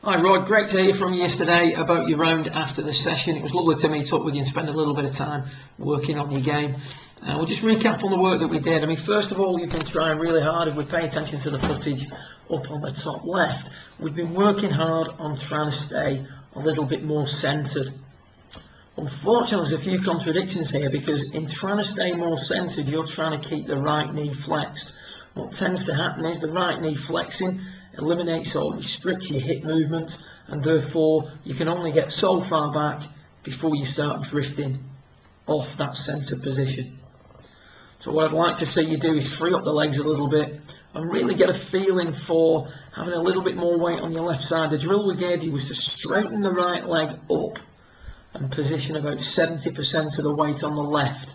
Hi Rod, great to hear from you yesterday about your round after the session. It was lovely to meet up with you and spend a little bit of time working on your game. We'll just recap on the work that we did. I mean, first of all, you've been trying really hard. If we pay attention to the footage up on the top left, we've been working hard on trying to stay a little bit more centred. Unfortunately, there's a few contradictions here, because in trying to stay more centred, you're trying to keep the right knee flexed. What tends to happen is the right knee flexing eliminates or restricts your hip movement, and therefore you can only get so far back before you start drifting off that centre position. So what I'd like to see you do is free up the legs a little bit and really get a feeling for having a little bit more weight on your left side. The drill we gave you was to straighten the right leg up and position about 70% of the weight on the left.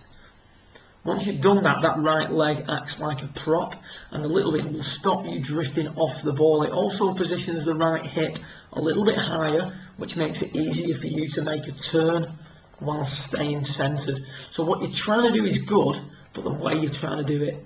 Once you've done that, that right leg acts like a prop, and a little bit will stop you drifting off the ball. It also positions the right hip a little bit higher, which makes it easier for you to make a turn while staying centred. So what you're trying to do is good, but the way you're trying to do it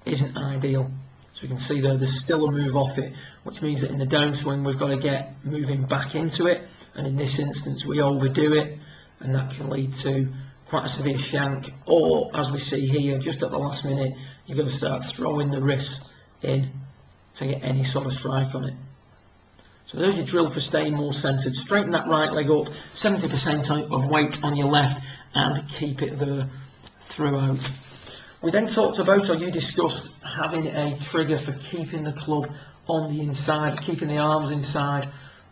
isn't ideal. So you can see there's still a move off it, which means that in the downswing we've got to get moving back into it, and in this instance we overdo it, and that can lead to quite a severe shank, or as we see here, just at the last minute, you've got to start throwing the wrist in to get any sort of strike on it. So there's your drill for staying more centred. Straighten that right leg up, 70% of weight on your left, and keep it there throughout. We then talked about, or you discussed, having a trigger for keeping the club on the inside, keeping the arms inside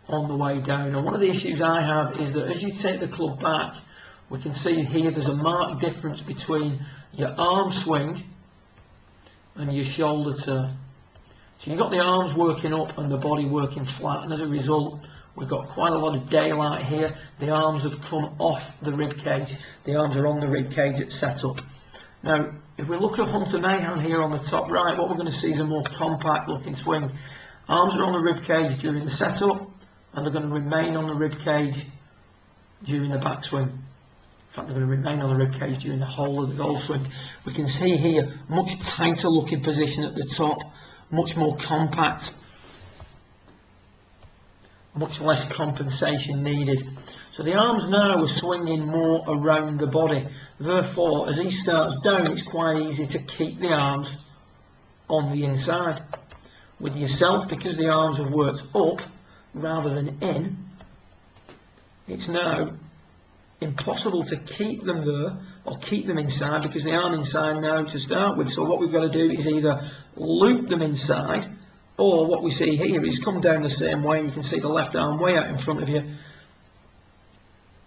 on the way down. And one of the issues I have is that as you take the club back, we can see here there's a marked difference between your arm swing and your shoulder turn. So you've got the arms working up and the body working flat, and as a result we've got quite a lot of daylight here. The arms have come off the rib cage. The arms are on the rib cage at setup. Now if we look at Hunter Mahan here on the top right, what we're going to see is a more compact looking swing. Arms are on the rib cage during the setup, and they're going to remain on the rib cage during the backswing. In fact, they're going to remain on the rib cage during the whole of the goal swing. We can see here much tighter looking position at the top, much more compact, much less compensation needed. So the arms now are swinging more around the body. Therefore, as he starts down, it's quite easy to keep the arms on the inside. With yourself, because the arms have worked up rather than in, it's now impossible to keep them there or keep them inside, because they aren't inside now to start with. So what we've got to do is either loop them inside, or what we see here is come down the same way. You can see the left arm way out in front of you,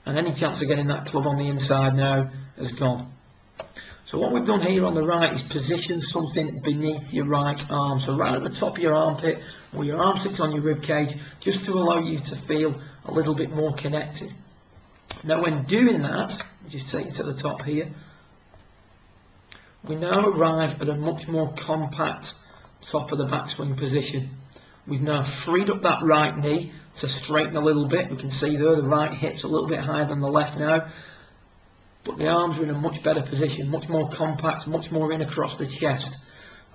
and any chance of getting that club on the inside now has gone. So what we've done here on the right is position something beneath your right arm, so right at the top of your armpit where your arm sits on your rib cage, just to allow you to feel a little bit more connected. Now when doing that, just take it to the top here, we now arrive at a much more compact top of the backswing position. We've now freed up that right knee to straighten a little bit. We can see there the right hip's a little bit higher than the left now, but the arms are in a much better position, much more compact, much more in across the chest.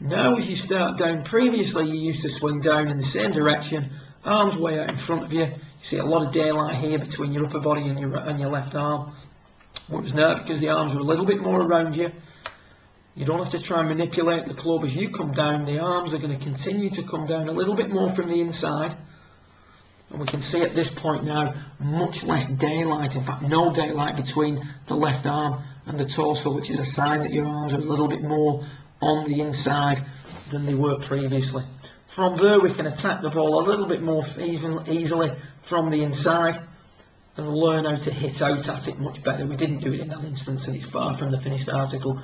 Now as you start down, previously you used to swing down in the same direction, arms way out in front of you. You see a lot of daylight here between your upper body and your left arm. Whereas now, because the arms are a little bit more around you, you don't have to try and manipulate the club as you come down. The arms are going to continue to come down a little bit more from the inside. And we can see at this point now much less daylight, in fact no daylight between the left arm and the torso, which is a sign that your arms are a little bit more on the inside than they were previously. From there we can attack the ball a little bit more easily from the inside and learn how to hit out at it much better. We didn't do it in that instance, and it's far from the finished article,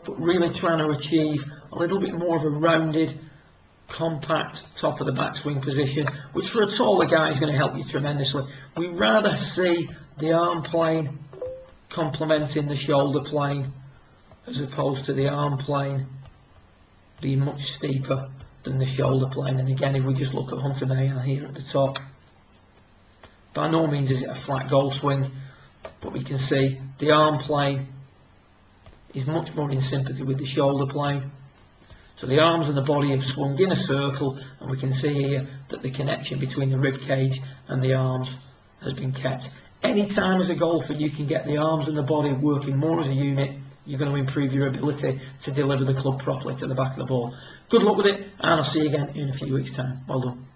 but really trying to achieve a little bit more of a rounded, compact top of the backswing position, which for a taller guy is going to help you tremendously. We rather see the arm plane complementing the shoulder plane as opposed to the arm plane being much steeper than the shoulder plane. And again, if we just look at Hunter Mahan here at the top, by no means is it a flat goal swing, but we can see the arm plane is much more in sympathy with the shoulder plane. So the arms and the body have swung in a circle, and we can see here that the connection between the rib cage and the arms has been kept. Any time as a golfer you can get the arms and the body working more as a unit, you're going to improve your ability to deliver the club properly to the back of the ball. Good luck with it, and I'll see you again in a few weeks' time. Well done.